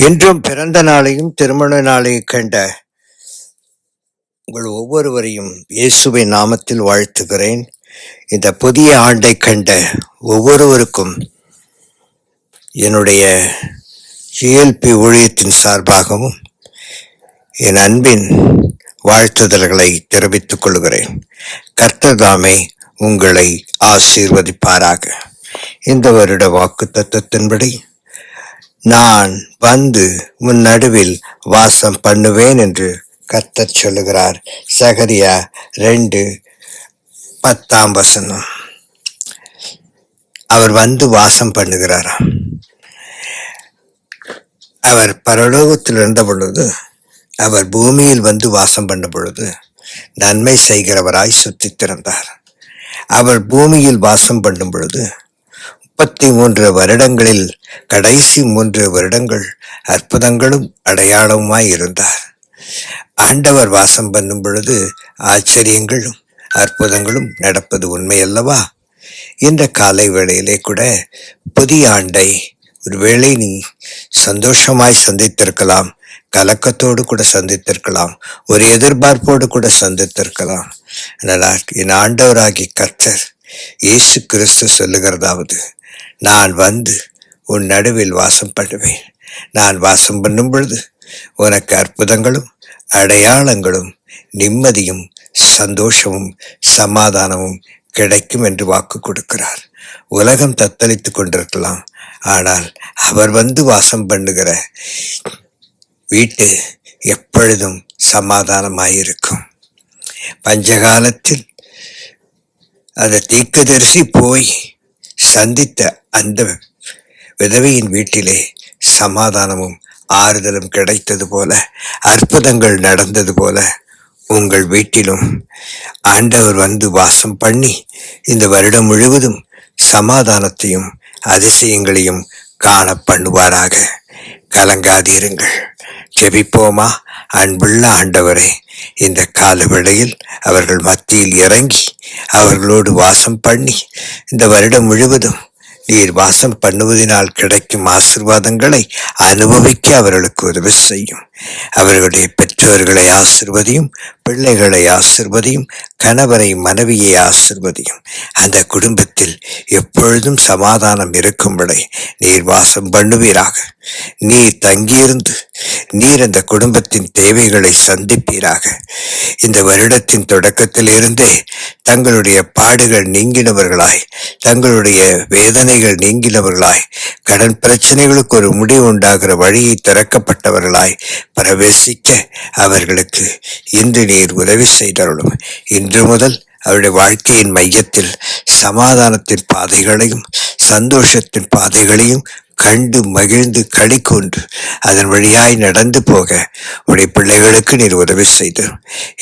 இன்றும் பிறந்த நாளையும் திருமண நாளையும் கண்ட உங்கள் ஒவ்வொருவரையும் இயேசுவின் நாமத்தில் வாழ்த்துகிறேன். இந்த புதிய ஆண்டை கண்ட ஒவ்வொருவருக்கும் என்னுடைய ஜிஎல்பி ஊழியத்தின் சார்பாகவும் என் அன்பின் வாழ்த்துதல்களை தெரிவித்துக் கொள்கிறேன். கர்த்தர் தாமே உங்களை ஆசீர்வதிப்பாராக. இந்த வருட வாக்கு தத்தத்தின்படி நான் வந்து உன் நடுவில் வாசம் பண்ணுவேன் என்று கர்த்தர் சொல்லுகிறார். சகரியா 2:10 அவர் வந்து வாசம் பண்ணுகிறாராம். அவர் பரலோகத்தில் இருந்த பொழுது, அவர் பூமியில் வந்து வாசம் பண்ண பொழுது நன்மை செய்கிறவராய் சுற்றித்திருந்தார். அவர் பூமியில் வாசம் பண்ணும் பொழுது 33 வருடங்களில் கடைசி 3 வருடங்கள் அற்புதங்களும் அடையாளமாய் இருந்தார். ஆண்டவர் வாசம் பண்ணும் பொழுது ஆச்சரியங்களும் அற்புதங்களும் நடப்பது உண்மையல்லவா? இந்த காலை வேளையிலே கூட புதிய ஆண்டை ஒருவேளை நீ சந்தோஷமாய் சந்தித்திருக்கலாம், கலக்கத்தோடு கூட சந்தித்திருக்கலாம், ஒரு எதிர்பார்ப்போடு கூட சந்தித்திருக்கலாம். ஆனால் என் ஆண்டவராகி கர்த்தர் இயேசு கிறிஸ்து சொல்லுகிறதாவது, நான் வந்து உன் நடுவில் வாசம் பண்ணுவேன். நான் வாசம் பண்ணும் பொழுது உனக்கு அற்புதங்களும் அடையாளங்களும் நிம்மதியும் சந்தோஷமும் சமாதானமும் கிடைக்கும் என்று வாக்கு கொடுக்கிறார். உலகம் தத்தளித்துக் கொண்டிருக்கலாம், ஆனால் அவர் வந்து வாசம் பண்ணுகிற வீட்டு எப்பொழுதும் சமாதானமாயிருக்கும். பஞ்சகாலத்தில் அந்த தீர்க்கதரிசி போய் சந்தித்த அந்த விதவையின் வீட்டிலே சமாதானமும் ஆறுதலும் கிடைத்தது போல, அற்புதங்கள் நடந்தது போல உங்கள் வீட்டிலும் ஆண்டவர் வந்து வாசம் பண்ணி இந்த வருடம் முழுவதும் சமாதானத்தையும் அதிசயங்களையும் காண பண்ணுவாராக. கலங்காதீருங்கள். ஜெபிப்போமா? அன்புள்ள ஆண்டவரே, இந்த காலவேளையில் அவர்கள் மத்தியில் இறங்கி அவர்களோடு வாசம் பண்ணி இந்த வருடம் முழுவதும் நீர் வாசம் பண்ணுவதனால் கிடைக்கும் ஆசீர்வாதங்களை அனுபவிக்க அவர்களுக்கு உதவி செய்யும். அவர்களுடைய பெற்றோர்களை ஆசீர்வதியும், பிள்ளைகளை ஆசீர்வதியும், கணவரை மனைவியை ஆசீர்வதியும். அந்த குடும்பத்தில் எப்பொழுதும் சமாதானம் இருக்கும்படி நீர் வாசம் பண்ணுவீராக. நீர் தங்கியிருந்து நீர் அந்த குடும்பத்தின் தேவைகளை சந்திப்பீராக. இந்த வருடத்தின் தொடக்கத்தில் இருந்தே தங்களுடைய பாடுகள் நீங்கினவர்களாய், தங்களுடைய வேதனைகள் நீங்கினவர்களாய், கடன் பிரச்சனைகளுக்கு ஒரு முடிவு உண்டாகிற வழியை திறக்கப்பட்டவர்களாய் பிரவேசிக்க அவர்களுக்கு இன்று நீர் உதவி செய்தருளும். இன்று முதல் அவருடைய வாழ்க்கையின் மையத்தில் சமாதானத்தின் பாதைகளையும் சந்தோஷத்தின் பாதைகளையும் கண்டு மகிழ்ந்து களி கொண்டு அதன் வழியாய் நடந்து போக உடைய பிள்ளைகளுக்கு நீர் உதவி செய்தோம்.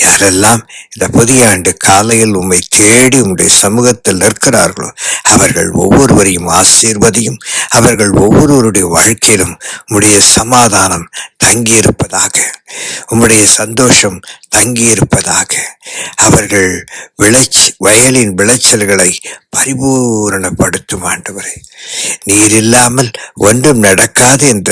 யாரெல்லாம் இந்த புதிய ஆண்டு காலையில் உம்மை தேடி உம்முடைய சமூகத்தில் நிற்கிறார்களோ அவர்கள் ஒவ்வொருவரையும் ஆசீர்வதியும். அவர்கள் ஒவ்வொருவருடைய வாழ்க்கையிலும் உம்முடைய சமாதானம் தங்கியிருப்பதாக, உம்முடைய சந்தோஷம் தங்கியிருப்பதாக. அவர்கள் வயலின் விளைச்சல்களை பரிபூரணப்படுத்தும் ஆண்டவரே. நீர் இல்லாமல் ஒன்றும் நடக்காது என்ற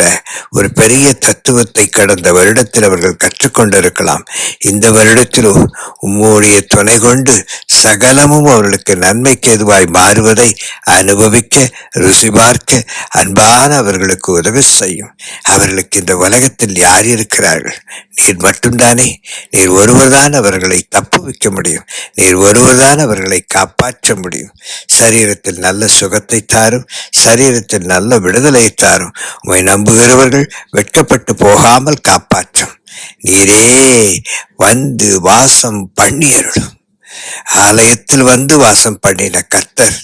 ஒரு பெரிய தத்துவத்தை கடந்த வருடத்தில் அவர்கள் கற்றுக்கொண்டிருக்கலாம். இந்த வருடத்திலும் உம்முடைய துணை கொண்டு சகலமும் அவர்களுக்கு நன்மைக்கு எதுவாய் மாறுவதை அனுபவிக்க, ருசி பார்க்க அன்பான அவர்களுக்கு உதவி செய்யும். அவர்களுக்கு இந்த உலகத்தில் யார் இருக்கிறார்கள்? நீர் மட்டும்தானே. நீர் ஒருவர்தான் அவர்களை தப்புவிக்க முடியும். நீர் ஒருவர்தான் அவர்களை காப்பாற்ற முடியும். சரீரத்தில் நல்ல சுகத்தை தாரும், சரீரத்தில் நல்ல விடுதலை தாரும். உம்மை நம்புகிறவர்கள் வெட்கப்பட்டு போகாமல் காப்பாற்றும். நீரே வந்து வாசம் பண்ணியருளும். ஆலயத்தில் வந்து வாசம் பண்ணின கர்த்தர்,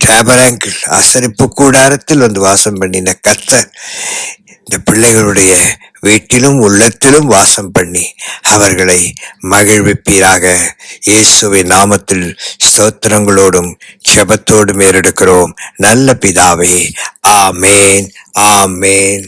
டேபராங்கிள் ஆசரிப்பு கூடாரத்தில் வந்து வாசம் பண்ணின கர்த்தர் இந்த பிள்ளைகளுடைய வீட்டிலும் உள்ளத்திலும் வாசம் பண்ணி அவர்களை மகிழ்விப்பீராக. இயேசுவின் நாமத்தில் ஸ்தோத்திரங்களோடும் ஜெபத்தோடும் ஏறெடுக்கிறோம் நல்ல பிதாவே. ஆமேன், ஆமேன்.